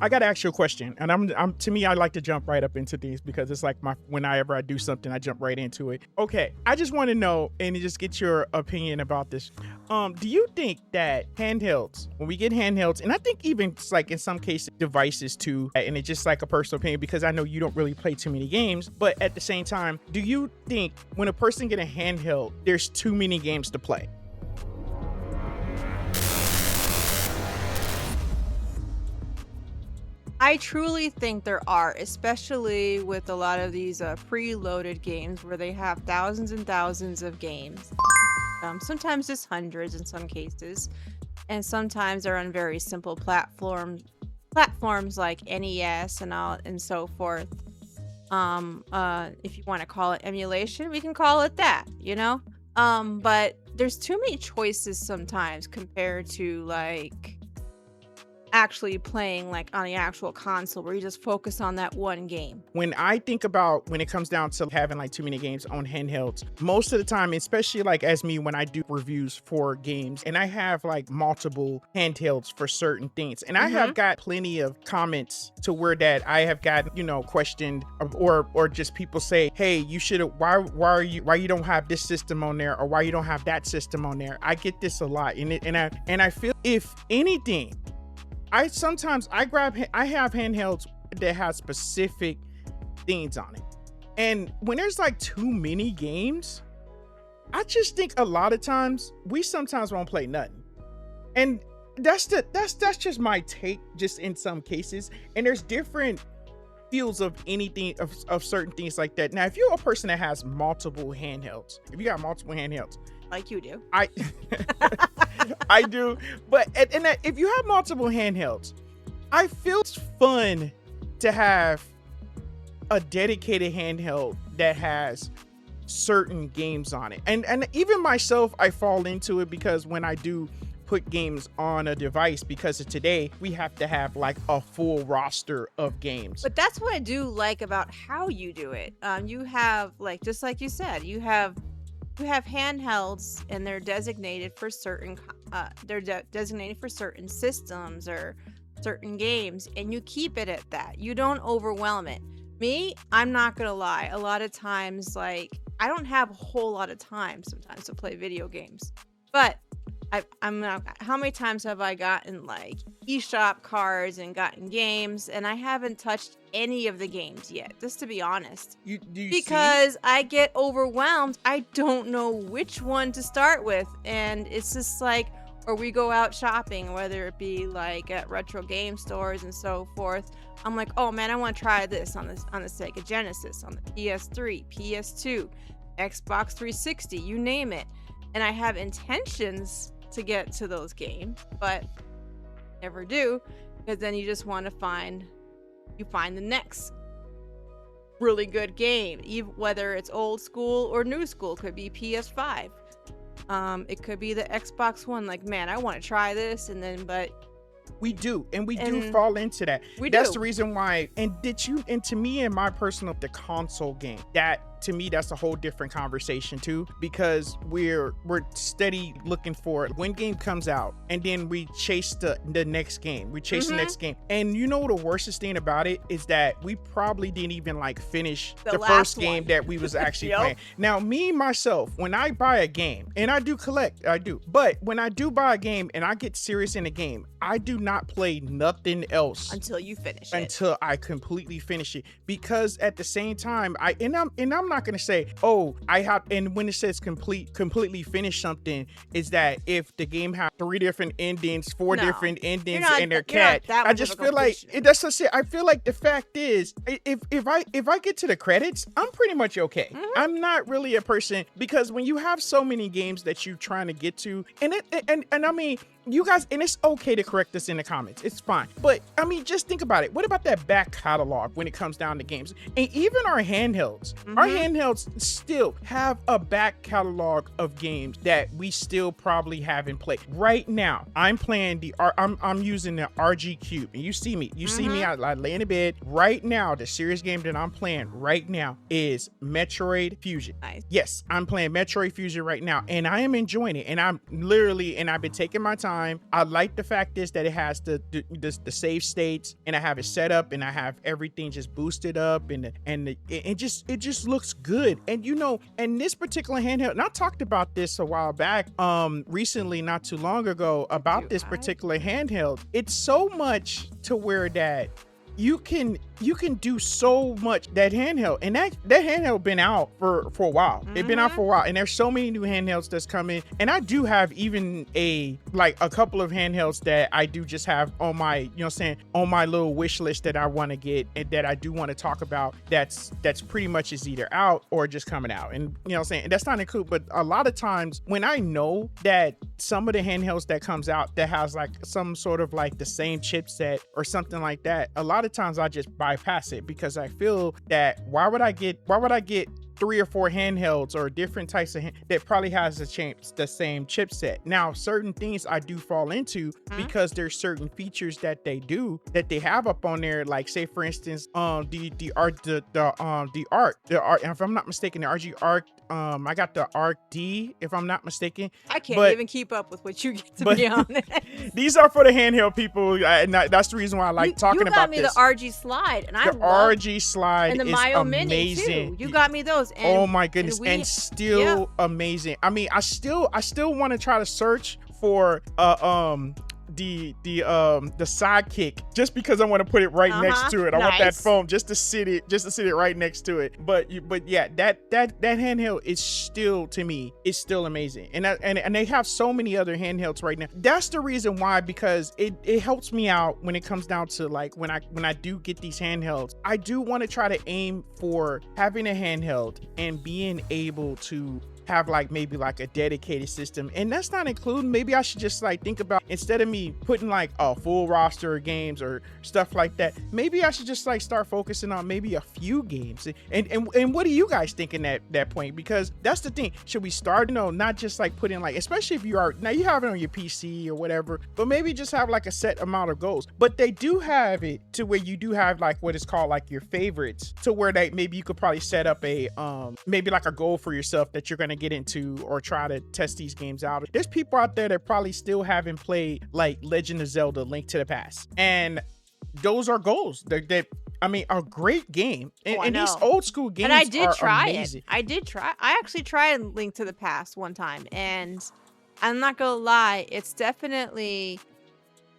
I gotta ask you a question, and I'm to me, I like to jump right up into things because it's like whenever I do something, I jump right into it. Okay, I just want to know and just get your opinion about this. Do you think that handhelds, when we get handhelds, and I think even it's like in some cases devices too, and it's just like a personal opinion because I know you don't really play too many games, but at the same time, do you think when a person get a handheld, there's too many games to play? I truly think there are, especially with a lot of these preloaded games where they have thousands and thousands of games. Sometimes just hundreds in some cases, and sometimes they're on very simple platforms like NES and all and so forth. If you want to call it emulation, we can call it that, you know? But there's too many choices sometimes compared to like actually playing like on the actual console where you just focus on that one game. When I think about when it comes down to having like too many games on handhelds, most of the time, especially like as me, when I do reviews for games and I have like multiple handhelds for certain things, and I have got plenty of comments to where that I have got, questioned or just people say, hey, you should have, why you don't have this system on there, or why you don't have that system on there. I get this a lot. And I feel if anything, I have handhelds that have specific things on it. And when there's like too many games, I just think a lot of times we sometimes won't play nothing. And that's just my take, just in some cases. And there's different feels of anything of certain things like that. Now, if you're a person that has multiple handhelds, if you got multiple handhelds, Like you do. I do, but if you have multiple handhelds, I feel it's fun to have a dedicated handheld that has certain games on it. And even myself, I fall into it because when I do put games on a device, because of today, we have to have like a full roster of games. But that's what I do like about how you do it. You have like, just like you said, you have handhelds and they're designated for certain designated for certain systems or certain games, and you keep it at that. You don't overwhelm it. Me, I'm not gonna lie, a lot of times, like, I don't have a whole lot of time sometimes to play video games, but I'm not, how many times have I gotten like eShop cards and gotten games, and I haven't touched any of the games yet, just to be honest. Because I get overwhelmed. I don't know which one to start with, and it's just like, or we go out shopping, whether it be like at retro game stores and so forth. I'm like, oh man, I want to try this on the Sega Genesis, on the PS3, PS2, Xbox 360, you name it. And I have intentions to get to those games, but never do, because then you just want to find the next really good game, even whether it's old school or new school. Could be PS5, it could be the Xbox One. Like, man, I want to try this, and then but we do fall into that. That's the reason why. And to me, in my personal, the console game, that to me, that's a whole different conversation too, because we're steady looking for when game comes out, and then we chase the next game. We chase the next game. And you know the worstest thing about it is that we probably didn't even like finish the first game that we was actually playing. Now, me myself, when I buy a game, and I do collect, but when I do buy a game and I get serious in a game, I do not play nothing else until you finish it. Until I completely finish it. Because at the same time, I'm not gonna say, oh, I have, and when it says completely finish something, is that if the game has 3 different endings, 4 different endings, and they're cat. I just feel like that's what I say. I feel like the fact is, if I get to the credits, I'm pretty much okay. I'm not really a person, because when you have so many games that you're trying to get to, and I mean, you guys, and it's okay to correct us in the comments, it's fine, but I mean, just think about it. What about that back catalog when it comes down to games? And even our handhelds, still have a back catalog of games that we still probably haven't played. Right right now, I'm playing I'm using the RG Cube, and you see me, I lay in the bed right now. The serious game that I'm playing right now is Metroid Fusion. Nice. Yes, I'm playing Metroid Fusion right now, and I am enjoying it. And I've been taking my time. I like the fact is that it has the save states, and I have it set up, and I have everything just boosted up, and it just looks good. And and this particular handheld, and I talked about this a while back, recently, not too long ago, about this particular handheld. It's so much to where that you can do so much. That handheld, and that handheld been out for a while. It's been out for a while, and there's so many new handhelds that's coming. And I do have even a couple of handhelds that I do just have on my, on my little wish list that I want to get, and that I do want to talk about. That's pretty much is either out or just coming out. And and that's not included, but a lot of times when I know that some of the handhelds that comes out that has like some sort of like the same chipset or something like that, a lot of times I just bypass it, because I feel that why would I get 3 or 4 handhelds or different types of that probably has the same chipset. Now, certain things I do fall into because there's certain features that they have up on there, like say for instance, the art, if I'm not mistaken, the RG Arc. I got the Arc D, if I'm not mistaken. I can't even keep up with what you get, to be honest. These are for the handheld people, and that's the reason why I like talking about this. You got me the RG Slide, and the RG Slide and the is Mayo amazing. Mini too. You got me those. And, oh my goodness, and still amazing. I mean, I still want to try to search for the sidekick, just because I want to put it right next to it. I want that phone just to sit it right next to it. But yeah, that handheld is still, to me, is still amazing. And they have so many other handhelds right now. That's the reason why, because it helps me out when it comes down to like when I do get these handhelds. I do want to try to aim for having a handheld and being able to have like maybe like a dedicated system. And that's not including, maybe I should just like think about, instead of me putting like a full roster of games or stuff like that, maybe I should just like start focusing on maybe a few games. And what do you guys think in that point? Because that's the thing, should we start, not just like putting like, especially if you are now you have it on your PC or whatever, but maybe just have like a set amount of goals. But they do have it to where you do have like what is called like your favorites, to where that maybe you could probably set up a maybe like a goal for yourself that you're gonna get into or try to test these games out. There's people out there that probably still haven't played like Legend of Zelda Link to the Past, and those are goals that I mean, a great game. And these old school games and I did try amazing. I actually tried Link to the Past one time, and I'm not gonna lie, it's definitely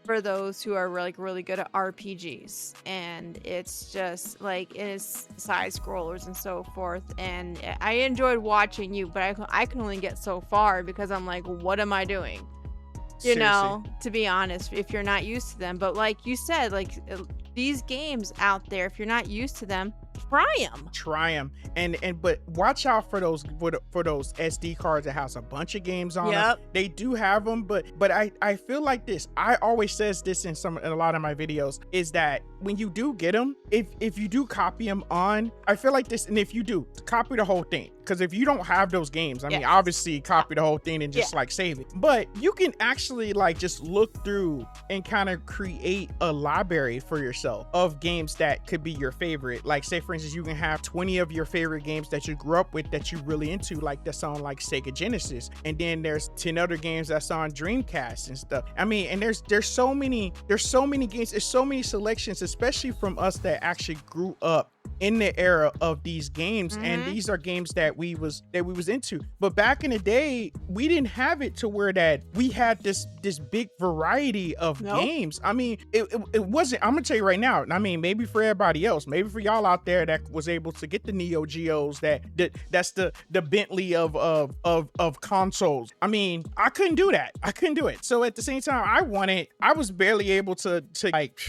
for those who are really good at RPGs, and it's just like it's side scrollers and so forth. And I enjoyed watching you, but I can only get so far, because I'm like, what am I doing? To be honest, if you're not used to them. But like you said, like these games out there, if you're not used to them, try them. But watch out for those SD cards that has a bunch of games on them. They do have them, but I feel like this, I always says this in a lot of my videos, is that when you do get them, if you do copy them on, I feel like this, and if you do copy the whole thing, because if you don't have those games, I mean, obviously copy the whole thing and just like save it. But you can actually like just look through and kind of create a library for yourself of games that could be your favorite. Like say for instance, you can have 20 of your favorite games that you grew up with that you really into, like that's on like Sega Genesis, and then there's 10 other games that's on Dreamcast and stuff. I mean, and there's so many games, there's so many selections, especially from us that actually grew up in the era of these games. And these are games that we was into. But back in the day, we didn't have it to where that we had this big variety of games. I mean, it wasn't, I'm gonna tell you right now, I mean, maybe for everybody else, maybe for y'all out there that was able to get the Neo Geos, that's the Bentley of consoles. I mean, I couldn't do that. I couldn't do it. So at the same time, I was barely able to like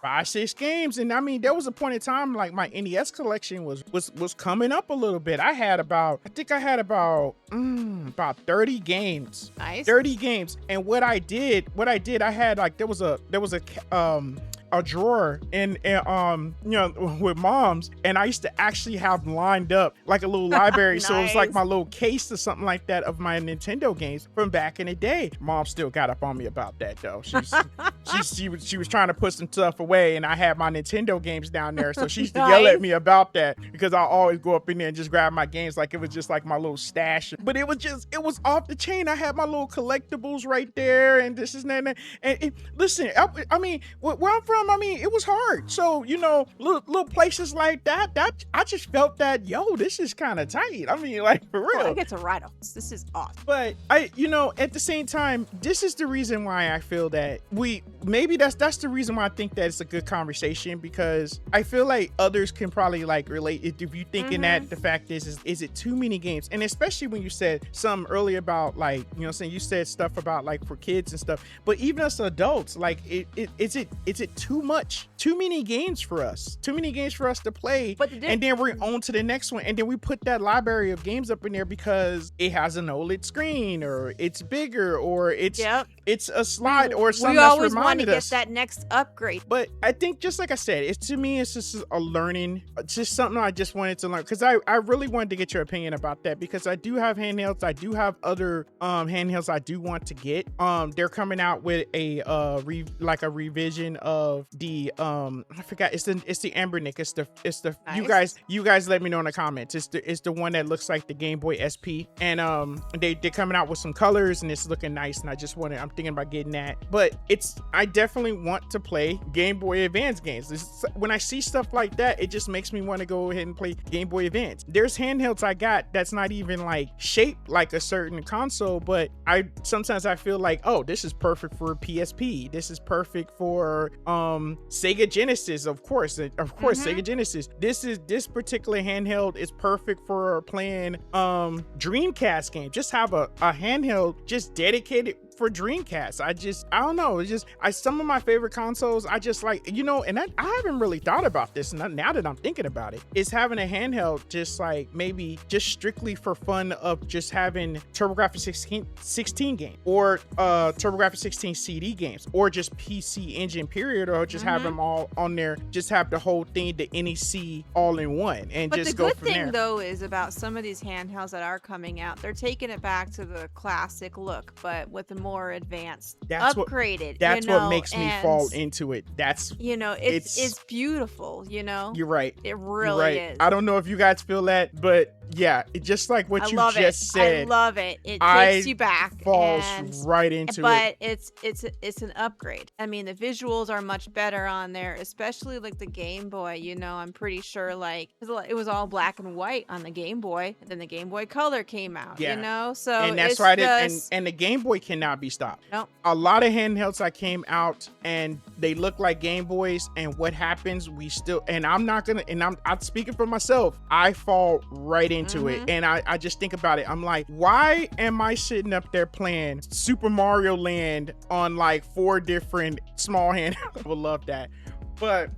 5-6 games. And I mean, there was a point in time like my NES collection was coming up a little bit. I think I had about 30 games. Nice. 30 games. And what I did, I had like there was a a drawer with mom's, and I used to actually have lined up like a little library. So it was like Nice. my little case or something like that of my Nintendo games from back in the day. Mom still got up on me about that though. She was trying to put some stuff away, and I had my Nintendo games down there. So she used to yell at Nice. me about that because I always go up in there and just grab my games like it was just like my little stash. But it was off the chain. I had my little collectibles right there, and this is that. And listen, I mean, where I'm from, I mean, it was hard. So little places like that I just felt that, yo, this is kind of tight. I mean, like, for Oh, I real. get to ride on this. This is awesome. But at the same time, this is the reason why I feel that that's the reason why I think that it's a good conversation, because I feel like others can probably like relate if you thinking that the fact is it too many games. And especially when you said something earlier about like, you said stuff about like for kids and stuff, but even us adults, like is it too much, too many games for us to play? But and then we're on to the next one, and then we put that library of games up in there because it has an OLED screen, or it's bigger, or it's a slide, or something we that's always want to reminded get us. that next upgrade. But I think, just like I said, to me, it's just a learning, it's just something I just wanted to learn, because I really wanted to get your opinion about that, because I do have handhelds. I do have other handhelds I do want to get. They're coming out with a revision of the I forgot, it's the Ambernick. It's the Nice. you guys let me know in the comments. It's the one that looks like the Game Boy SP, and they're coming out with some colors, and it's looking nice, and I'm thinking about getting that. But I definitely want to play Game Boy Advance games. When I see stuff like that, it just makes me want to go ahead and play Game Boy Advance. There's handhelds I got that's not even like shaped like a certain console, but sometimes I feel like, oh, this is perfect for PSP. This is perfect for Sega Genesis, of course, Sega Genesis. This particular handheld is perfect for playing Dreamcast games. Just have a handheld just dedicated for Dreamcast. I don't know. It's just some of my favorite consoles. I just like, and I haven't really thought about this. And now that I'm thinking about it, is having a handheld just like maybe just strictly for fun of just having TurboGrafx 16 game, or TurboGrafx 16 CD games, or just PC Engine period, or just have them all on there. Just have the whole thing, the NEC all in one, and But just the go good from thing there. though is about some of these handhelds that are coming out, they're taking it back to the classic look, but with a more advanced, upgraded. That's what makes me fall into it. That's it's beautiful. You're right. It really is. I don't know if you guys feel that, but yeah, it just like what you just said. I love it. It takes you back. Falls right into it. But it's an upgrade. I mean, the visuals are much better on there, especially like the Game Boy. I'm pretty sure like it was all black and white on the Game Boy, and then the Game Boy Color came out. So and that's right. And the Game Boy cannot be stopped. Nope. A lot of handhelds that came out and they look like Game Boys, and what happens, I'm speaking for myself, I fall right into it, and I just think about it. I'm like, why am I sitting up there playing Super Mario Land on like 4 different small handhelds? I would love that. But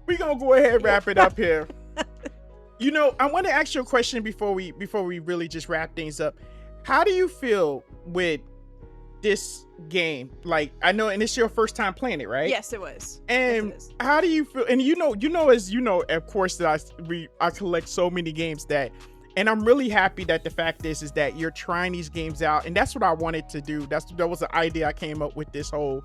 we're gonna go ahead and wrap it up here. I want to ask you a question before we really just wrap things up. How do you feel with this game? Like, I know, and it's your first time playing it, right? Yes, it was. And yes, it is. How do you feel? And of course, that I collect so many games and I'm really happy that the fact is that you're trying these games out, and that's what I wanted to do. That was the idea I came up with this whole.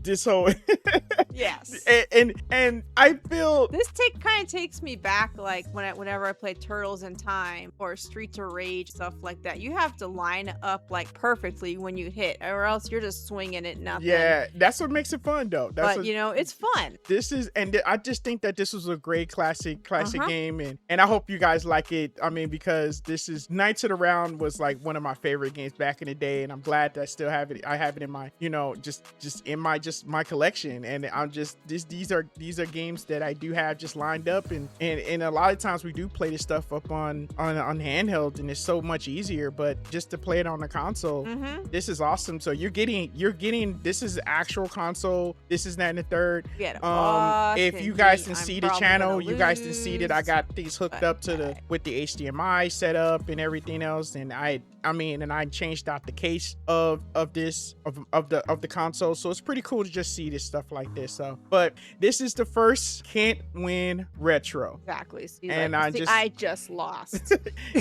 This whole Yes. and I feel this kind of takes me back, like whenever I play Turtles in Time or Streets of Rage, stuff like that. You have to line up like perfectly when you hit, or else you're just swinging it nothing. Yeah, that's what makes it fun though. It's fun. I just think that this was a great classic game, and I hope you guys like it. I mean, because Knights of the Round was like one of my favorite games back in the day, and I'm glad that I still have it. I have it in my, just in my collection, and I'm just these are games that I do have just lined up, and a lot of times we do play this stuff up on handheld, and it's so much easier. But just to play it on the console, this is awesome. So you're getting this is actual console. This is that and the third. If you guys can see the channel, you guys can see that I got these hooked up to with the HDMI setup and everything else, and I changed out the case of the console, so it's pretty cool to just see this stuff like this. So, but this is the first Can't Win Retro. Exactly. See, and I just lost.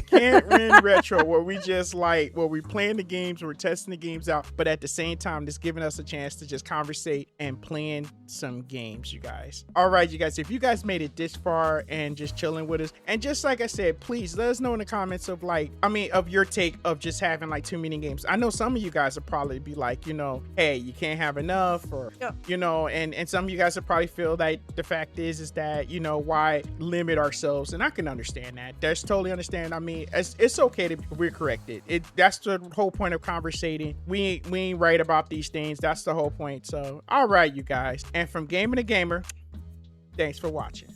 Can't Win Retro, where we playing the games, we're testing the games out, but at the same time, it's giving us a chance to just conversate and playing some games, you guys. All right, you guys, if you guys made it this far and just chilling with us, and just like I said, please let us know in the comments of of your take of just having like too many games. I know some of you guys will probably be like, hey, you can't have enough, or and some of you guys will probably feel that the fact is that why limit ourselves, and I can understand that. That's totally understand. I mean, it's okay to we're corrected. That's the whole point of conversating. We ain't right about these things. That's the whole point. So all right, you guys, and from gamer to gamer, thanks for watching.